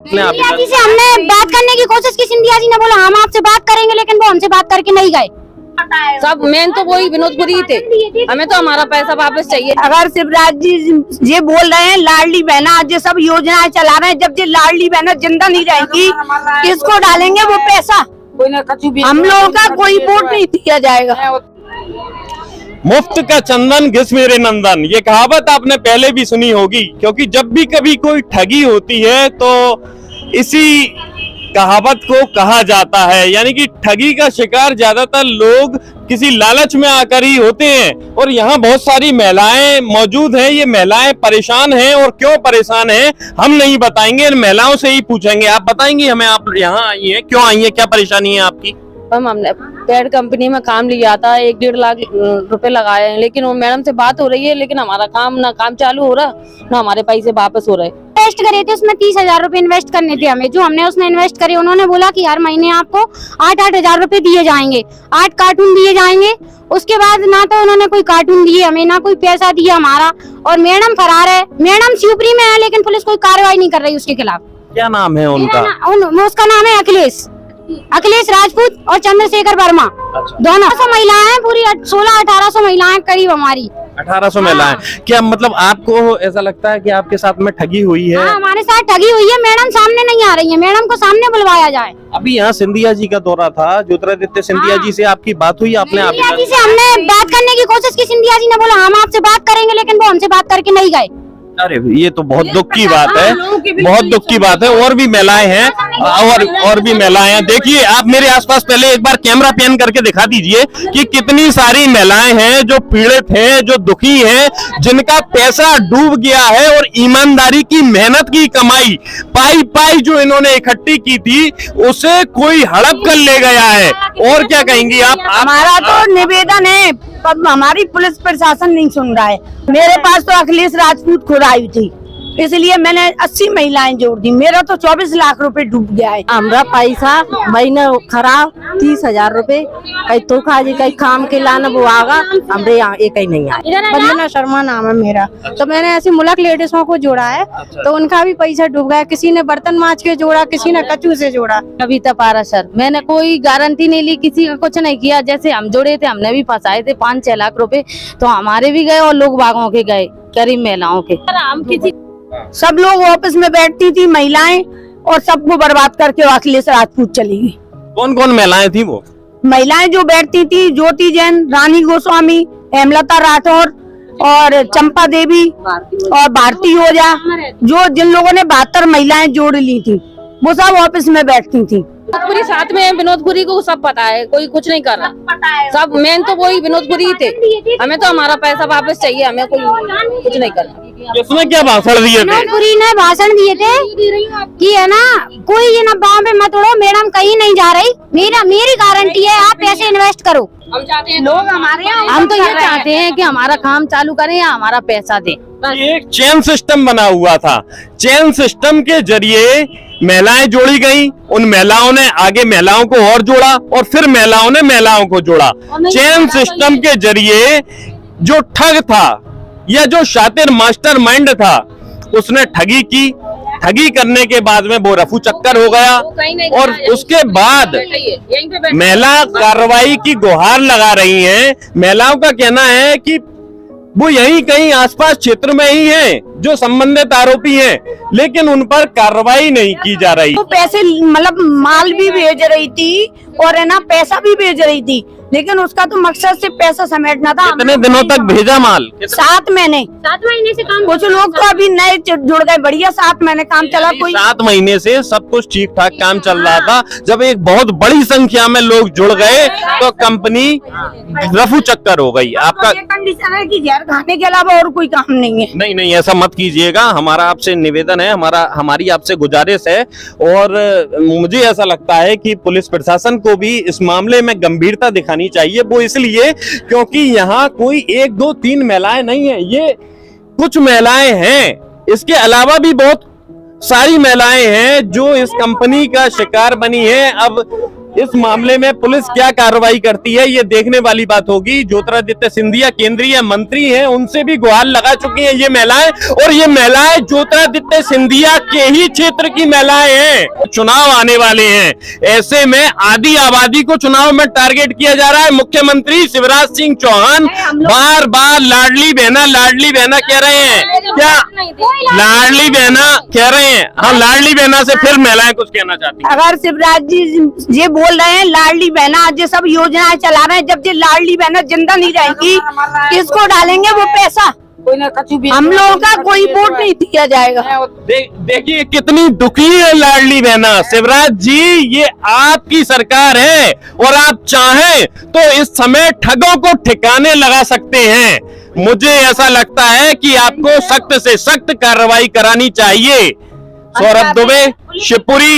सिंधिया जी से हमने बात करने की कोशिश की, सिंधिया जी ने बोला हम आपसे बात करेंगे, लेकिन वो हमसे बात करके नहीं गए। सब मेन तो वही विनोदपुरी थे, हमें तो हमारा पैसा वापस चाहिए। अगर शिवराज जी ये बोल रहे हैं लाडली बहना आज ये सब योजनाएं चला रहे हैं, जब ये लाडली बहना जिंदा नहीं रहेंगी किसको डालेंगे वो पैसा? हम लोगों का कोई वोट नहीं दिया जाएगा। मुफ्त का चंदन घिस मेरे नंदन, ये कहावत आपने पहले भी सुनी होगी, क्योंकि जब भी कभी कोई ठगी होती है तो इसी कहावत को कहा जाता है। यानी कि ठगी का शिकार ज्यादातर लोग किसी लालच में आकर ही होते हैं। और यहाँ बहुत सारी महिलाएं मौजूद हैं, ये महिलाएं परेशान हैं, और क्यों परेशान हैं हम नहीं बताएंगे, इन महिलाओं से ही पूछेंगे। आप बताएंगी हमें, आप यहाँ आई हैं, क्यों आई हैं, क्या परेशानी है आपकी? हमने पेड कंपनी में काम लिया था, 1-1.5 लाख रुपए लगाए हैं, लेकिन वो मैडम से बात हो रही है, लेकिन हमारा काम चालू हो रहा ना हमारे पैसे वापस हो रहे। इन्वेस्ट करे थे उसमें 30,000 रुपए इन्वेस्ट करने थे हमें, जो हमने उसमें इन्वेस्ट करे, उन्होंने बोला कि हर महीने आपको 8-8 हजार रुपए दिए जाएंगे, 8 कार्टून दिए जाएंगे। उसके बाद ना तो उन्होंने कोई कार्टून दिए हमें, ना कोई पैसा दिया हमारा, और मैडम फरार है। मैडम शिवपुरी में है, लेकिन पुलिस कोई कार्रवाई नहीं कर रही उसके खिलाफ। क्या नाम है उनका? उसका नाम है अखिलेश राजपूत और चंद्रशेखर वर्मा। दोनों महिलाएं हैं, पूरी 1600-1800 महिलाएं करीब हमारी। 1800 महिलाएं। क्या मतलब आपको ऐसा लगता है कि आपके साथ में ठगी हुई है? हाँ, हमारे साथ ठगी हुई है। मैडम सामने नहीं आ रही है, मैडम को सामने बुलवाया जाए। अभी यहाँ सिंधिया जी का दौरा था, ज्योतिरादित्य सिंधिया जी से आपकी बात हुई? आपने सिंधिया जी से हमने बात करने की कोशिश की, सिंधिया जी ने बोला हम आपसे बात करेंगे, लेकिन वो हमसे बात करके नहीं गए। अरे ये तो बहुत दुख की बात है, बहुत दुख की बात है। और भी महिलाएं हैं, और भी महिलाएं हैं। देखिए आप मेरे आसपास पहले एक बार कैमरा पैन करके दिखा दीजिए कि कितनी सारी महिलाएं हैं जो पीड़ित हैं, जो दुखी हैं, जिनका पैसा डूब गया है, और ईमानदारी की मेहनत की कमाई पाई जो इन्होंने इकट्ठी की थी उसे कोई हड़प कर ले गया है। और क्या कहेंगी आप? हमारा तो निवेदन है, पर हमारी पुलिस प्रशासन नहीं सुन रहा है। मेरे पास तो अखिलेश राजपूत खुद आई थी, इसलिए मैंने 80 महिलाएं जोड़ दी। मेरा तो 24 लाख रुपए डूब गया है। हमारा पैसा महीने खराब 30,000 रुपए, कहीं तो खाजी कहीं काम के लाना वो आगा, हमरे यहाँ एक ही नहीं आया। वंदना शर्मा नाम है मेरा। तो मैंने ऐसी मुलक लेडीजों को जोड़ा है, तो उनका भी पैसा डूब गया। किसी ने बर्तन मांज के जोड़ा, किसी ने कचू से जोड़ा। कविता पारा सर, मैंने कोई गारंटी नहीं ली, किसी का कुछ नहीं किया। जैसे हम जोड़े थे, हमने भी फंसाए थे 5-6 लाख रुपए, तो हमारे भी गए और लोग बागों के गए, गरीब महिलाओं के। हम किसी सब लोग ऑफिस में बैठती थी महिलाएं, और सबको बर्बाद करके अखिलेश राजपूत चली गई। कौन कौन महिलाएं थी वो? महिलाएं जो बैठती थी, ज्योति जैन, रानी गोस्वामी, हेमलता राठौर और चंपा देवी और भारती ओझा, जो जिन लोगों ने 72 महिलाएं जोड़ ली थी, वो सब ऑफिस में बैठती थी। विनोदपुरी साथ में है, विनोदपुरी को सब पता है, कोई कुछ नहीं कर रहा। सब मेन तो वही विनोदपुरी थे, हमें तो हमारा पैसा वापस चाहिए, हमें कोई कुछ नहीं करना। किसने क्या भाषण दिए थे? विनोदपुरी ने भाषण दिए थे कि है ना, कोई ये ना बाम पे मत उड़ो, मैडम कहीं नहीं जा रही, मेरी गारंटी है, आप पैसे इन्वेस्ट करो। हम चाहते हैं लोग हमारे यहाँ, हम तो ये चाहते हैं कि हमारा काम चालू करें या हमारा पैसा दें। एक चेन सिस्टम बना हुआ था, चेन सिस्टम के जरिए महिलाएं जोड़ी गई, उन महिलाओं ने आगे महिलाओं को और जोड़ा, और फिर महिलाओं ने महिलाओं को जोड़ा। चेन सिस्टम के जरिए जो ठग था या जो शातिर मास्टर माइंड था, उसने ठगी की। ठगी करने के बाद में वो रफू चक्कर हो गया, और उसके बाद महिला कार्रवाई की गुहार लगा रही हैं। महिलाओं का कहना है कि वो यहीं कहीं आसपास क्षेत्र में ही हैं जो संबंधित आरोपी हैं, लेकिन उन पर कार्रवाई नहीं की जा रही। वो पैसे मतलब माल भी भेज रही थी, और है ना पैसा भी भेज रही थी, लेकिन उसका तो मकसद सिर्फ पैसा समेटना था। कितने दिनों तक भेजा माल? 7 महीने। 7 महीने से काम। कुछ लोग तो अभी नए जुड़ गए, बढ़िया 7 महीने काम चला। कोई 7 महीने से सब कुछ ठीक ठाक काम चल रहा था। जब एक बहुत बड़ी संख्या में लोग जुड़ गए तो कंपनी रफू चक्कर हो गई। आपका ये कंडीशन है कि जहर खाने के अलावा और कोई काम नहीं है। नहीं, ऐसा मत कीजिएगा। हमारा आपसे निवेदन है, हमारी आपसे गुजारिश है, और मुझे ऐसा लगता है कि पुलिस प्रशासन को भी इस मामले में गंभीरता दिखानी चाहिए। वो इसलिए क्योंकि यहाँ कोई 1, 2, 3 महिलाएं नहीं है, ये कुछ महिलाएं हैं। इसके अलावा भी बहुत सारी महिलाएं हैं जो इस कंपनी का शिकार बनी है। अब इस मामले में पुलिस क्या कार्रवाई करती है ये देखने वाली बात होगी। ज्योतिरादित्य सिंधिया केंद्रीय मंत्री हैं, उनसे भी गुहार लगा चुकी हैं ये महिलाएं, और ये महिलाएं ज्योतिरादित्य सिंधिया के ही क्षेत्र की महिलाएं हैं। चुनाव आने वाले हैं, ऐसे में आधी आबादी को चुनाव में टारगेट किया जा रहा है। मुख्यमंत्री शिवराज सिंह चौहान बार बार लाडली बहना कह रहे हैं, क्या लाडली बहना कह रहे हैं? हाँ, लाडली बहना से फिर महिलाएं कुछ कहना चाहती हैं। अगर शिवराज जी ये बोल रहे हैं लाडली बहना, ये सब योजनाएं चला रहे हैं, जब ये लाडली बहना जिंदा नहीं रहेगी किसको डालेंगे वो पैसा? हम लोगों का कोई वोट नहीं दिया जाएगा। देखिए कितनी दुखी है लाडली बहना। शिवराज जी, ये आपकी सरकार है और आप चाहें तो इस समय ठगों को ठिकाने लगा सकते हैं। मुझे ऐसा लगता है कि आपको सख्त से सख्त कार्रवाई करानी चाहिए। सौरभ दुबे, शिवपुरी।